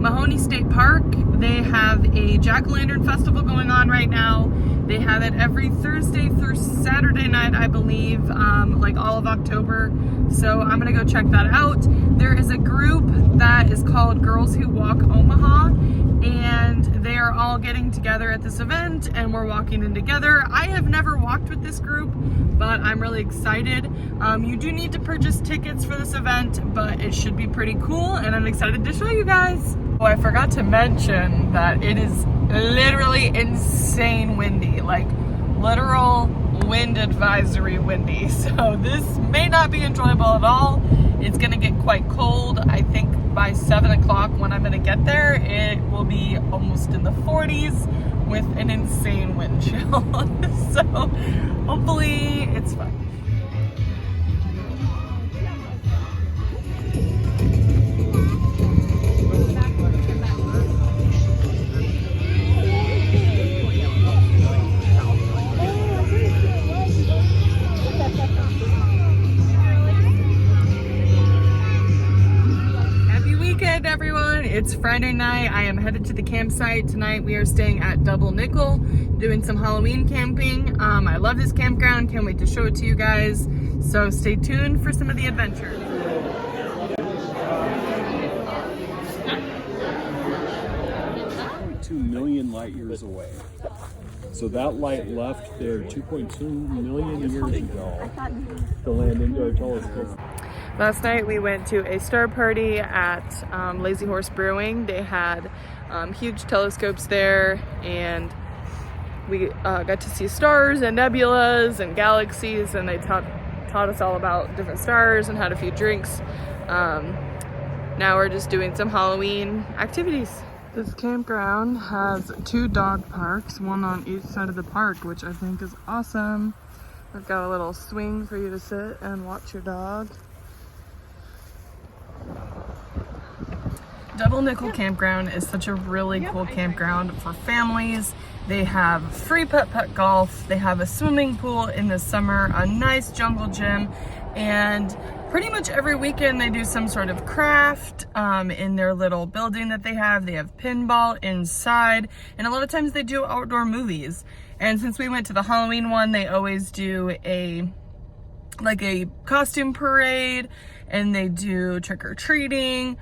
Mahoney State Park. They have a jack-o'-lantern festival going on right now. They have it every Thursday through Saturday night, I believe, like all of October. So I'm gonna go check that out. There is a group that is called Girls Who Walk Omaha, and they are all getting together at this event and we're walking in together. I have never walked with this group, but I'm really excited. You do need to purchase tickets for this event, but it should be pretty cool and I'm excited to show you guys. Oh, I forgot to mention that it is literally insane windy, like literal wind advisory windy. So this may not be enjoyable at all. It's gonna get quite cold. I think by 7 o'clock when I'm gonna get there, it will be almost in the 40s with an insane wind chill. So hopefully it's fine. Everyone, it's Friday night. I am headed to the campsite tonight. We are staying at Double Nickel, doing some Halloween camping. I love this campground. Can't wait to show it to you guys. So stay tuned for some of the adventures. 2 million light years away. So that light left there 2.2 million years ago to land into our telescope. Last night we went to a star party at Lazy Horse Brewing. They had huge telescopes there, and we got to see stars and nebulas and galaxies, and they taught us all about different stars and had a few drinks. Now we're just doing some Halloween activities. This campground has 2 dog parks, one on each side of the park, which I think is awesome. We've got a little swing for you to sit and watch your dog. Double Nickel Campground is such a really cool campground for families. They have free putt-putt golf, they have a swimming pool in the summer, a nice jungle gym, and pretty much every weekend they do some sort of craft in their little building that they have. They have pinball inside, and a lot of times they do outdoor movies. And since we went to the Halloween one, they always do a costume parade, and they do trick-or-treating.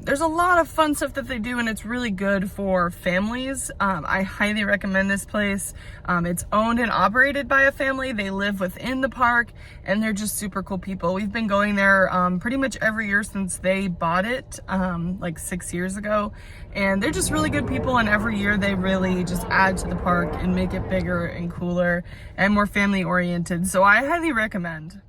There's a lot of fun stuff that they do, and it's really good for families. I highly recommend this place. It's owned and operated by a family. They live within the park, and they're just super cool people. We've been going there pretty much every year since they bought it, like 6 years ago, and they're just really good people, and every year they really just add to the park and make it bigger and cooler and more family oriented. So I highly recommend.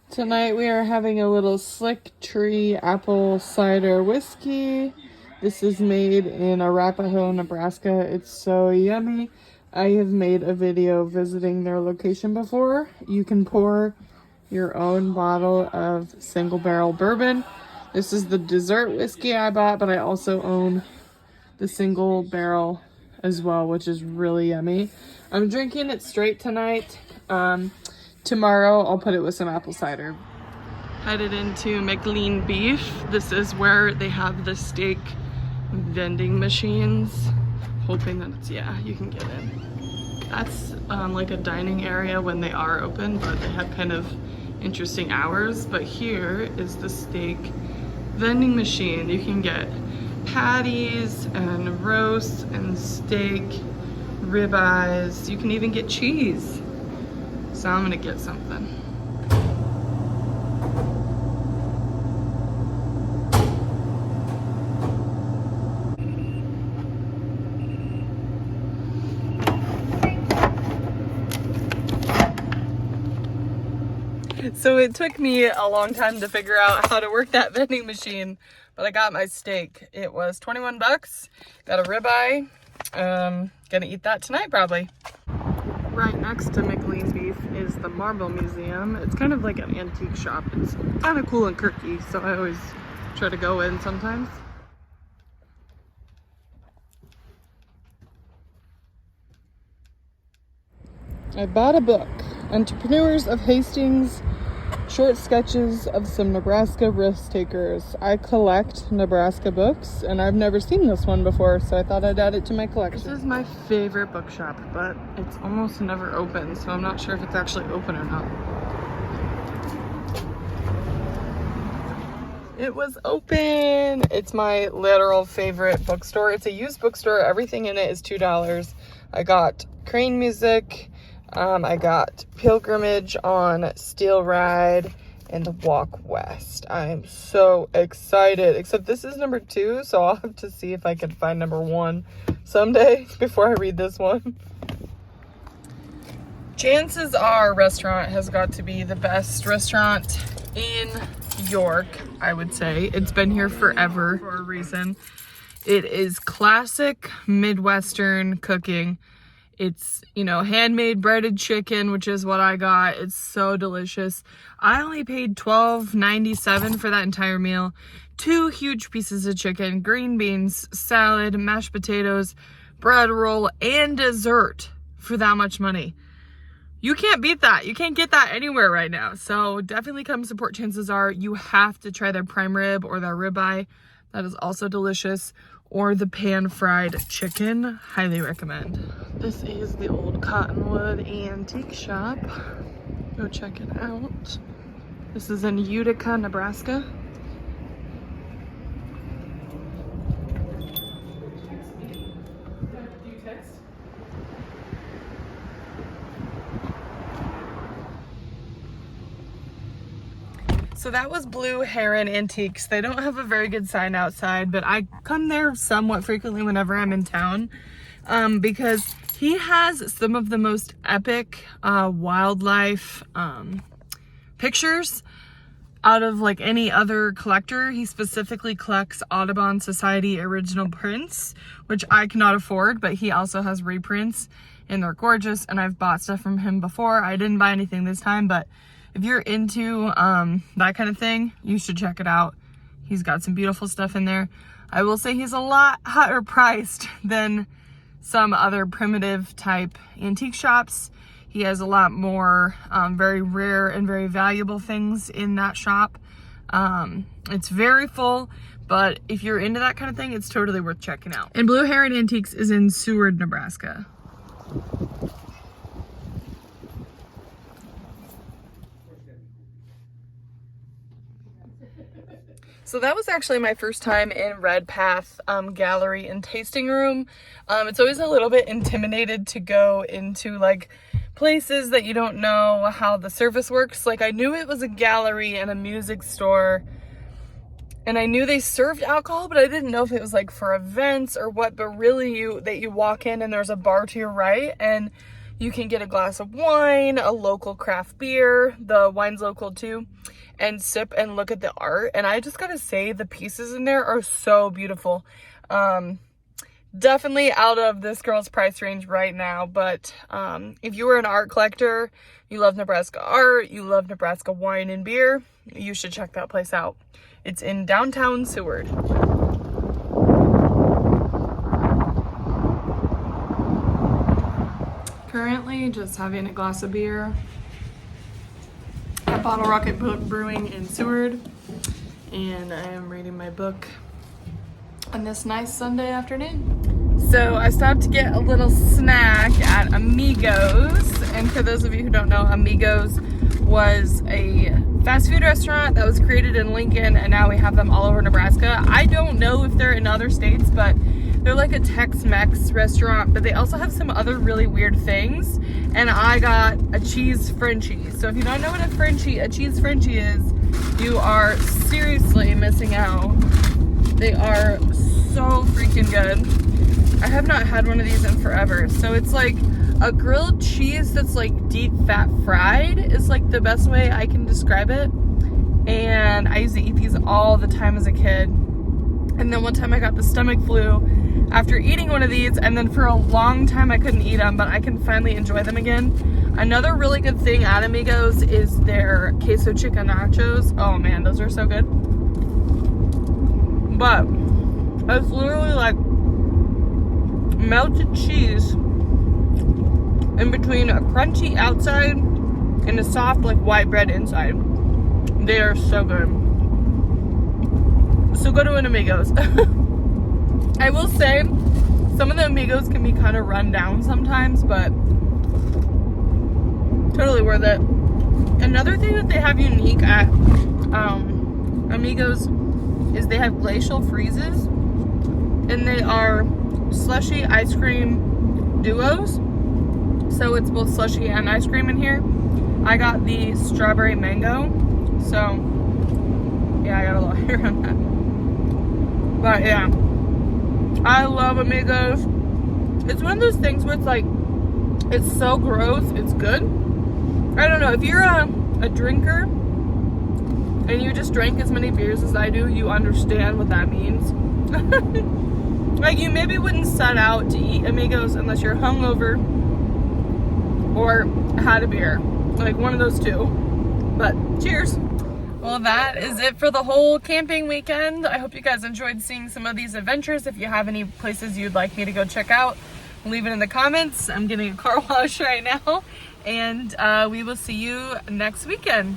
Tonight we are having a little Slick Tree apple cider whiskey. This is made in Arapahoe, Nebraska. It's so yummy. I have made a video visiting their location before. You can pour your own bottle of single barrel bourbon. This is the dessert whiskey I bought, but I also own the single barrel as well, which is really yummy. I'm drinking it straight tonight. Tomorrow I'll put it with some apple cider. Headed into Mclean beef. This is where they have the steak vending machines. Hoping that it's, yeah, you can get in. That's like a dining area when they are open, but they have kind of interesting hours. But here is the steak vending machine. You can get patties and roasts and steak, ribeyes. You can even get cheese. So I'm gonna get something. So it took me a long time to figure out how to work that vending machine, but I got my steak. It was 21 bucks. Got a ribeye. Gonna eat that tonight probably. Right next to Mclean Beef is the Marble Museum. It's kind of like an antique shop. It's kind of cool and quirky, so I always try to go in sometimes. I bought a book, Entrepreneurs of Hastings, Short sketches of some Nebraska risk takers. I collect Nebraska books, and I've never seen this one before, so I thought I'd add it to my collection. This is my favorite bookshop, but it's almost never open, so I'm not sure if it's actually open or not. It was open! It's my literal favorite bookstore. It's a used bookstore. Everything in it is $2. I got Crane music. I got Pilgrimage on Steel Ride and the Walk West. I am so excited. Except this is number 2, so I'll have to see if I can find number 1 someday before I read this one. Chances are Resturant has got to be the best restaurant in York, I would say. It's been here forever for a reason. It is classic Midwestern cooking. It's, you know, handmade breaded chicken, which is what I got. It's so delicious. I only paid $12.97 for that entire meal. 2 huge pieces of chicken, green beans, salad, mashed potatoes, bread roll, and dessert for that much money. You can't beat that. You can't get that anywhere right now. So definitely come support. Chances are you have to try their prime rib or their ribeye. That is also delicious. Or the pan-fried chicken. Highly recommend. This is the old Cottonwood antique shop. Go check it out. This is in Utica, Nebraska. So that was Blue Heron Antiques. They don't have a very good sign outside, but I come there somewhat frequently whenever I'm in town because he has some of the most epic wildlife pictures out of like any other collector. He specifically collects Audubon Society original prints, which I cannot afford, but he also has reprints and they're gorgeous, and I've bought stuff from him before. I didn't buy anything this time, but if you're into that kind of thing, you should check it out. He's got some beautiful stuff in there. I will say he's a lot higher priced than some other primitive type antique shops. He has a lot more very rare and very valuable things in that shop. It's very full, but if you're into that kind of thing, it's totally worth checking out. And Blue Heron Antiques is in Seward, Nebraska. So that was actually my first time in Red Path Gallery and Tasting Room. It's always a little bit intimidated to go into like places that you don't know how the service works. Like I knew it was a gallery and a music store, and I knew they served alcohol, but I didn't know if it was like for events or what. But really you walk in and there's a bar to your right and you can get a glass of wine, a local craft beer, the wine's local too, and sip and look at the art. And I just gotta say, the pieces in there are so beautiful. Definitely out of this girl's price range right now, but if you were an art collector, you love Nebraska art, you love Nebraska wine and beer, you should check that place out. It's in downtown Seward. Currently just having a glass of beer at Bottle Rocket Brewing in Seward, and I am reading my book on this nice Sunday afternoon. So I stopped to get a little snack at Amigos, and for those of you who don't know, Amigos was a fast food restaurant that was created in Lincoln, and now we have them all over Nebraska. I don't know if they're in other states, but they're like a Tex-Mex restaurant, but they also have some other really weird things. And I got a cheese Frenchie. So if you don't know what a cheese Frenchie is, you are seriously missing out. They are so freaking good. I have not had one of these in forever. So it's like a grilled cheese that's like deep fat fried is like the best way I can describe it. And I used to eat these all the time as a kid. And then one time I got the stomach flu after eating one of these, and then for a long time I couldn't eat them, but I can finally enjoy them again. Another really good thing at Amigos is their queso chicken nachos. Oh man, those are so good. But it's literally like melted cheese in between a crunchy outside and a soft like white bread inside. They are so good. So go to an Amigos. I will say, some of the Amigos can be kind of run down sometimes, but totally worth it. Another thing that they have unique at Amigos is they have glacial freezes, and they are slushy ice cream duos. So it's both slushy and ice cream in here. I got the strawberry mango, so yeah, I got a little hair on that. But yeah, I love Amigos. It's one of those things where it's like, it's so gross, it's good. I don't know, if you're a drinker and you just drank as many beers as I do, you understand what that means. Like, you maybe wouldn't set out to eat Amigos unless you're hungover or had a beer. Like, one of those two. But cheers. Well, that is it for the whole camping weekend. I hope you guys enjoyed seeing some of these adventures. If you have any places you'd like me to go check out, leave it in the comments. I'm getting a car wash right now. And we will see you next weekend.